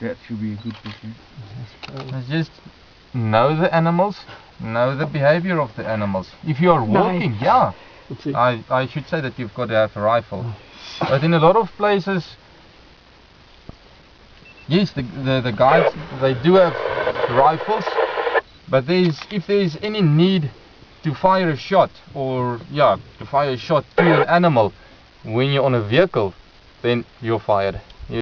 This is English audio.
That should be a good picture. It's just know the animals, know the behavior of the animals. If you are walking, yeah, I should say that you've got to have a rifle. But in a lot of places, yes, the guides, they do have rifles, but if there's any need to fire a shot, or yeah, to fire a shot to an animal when you're on a vehicle, then you're fired.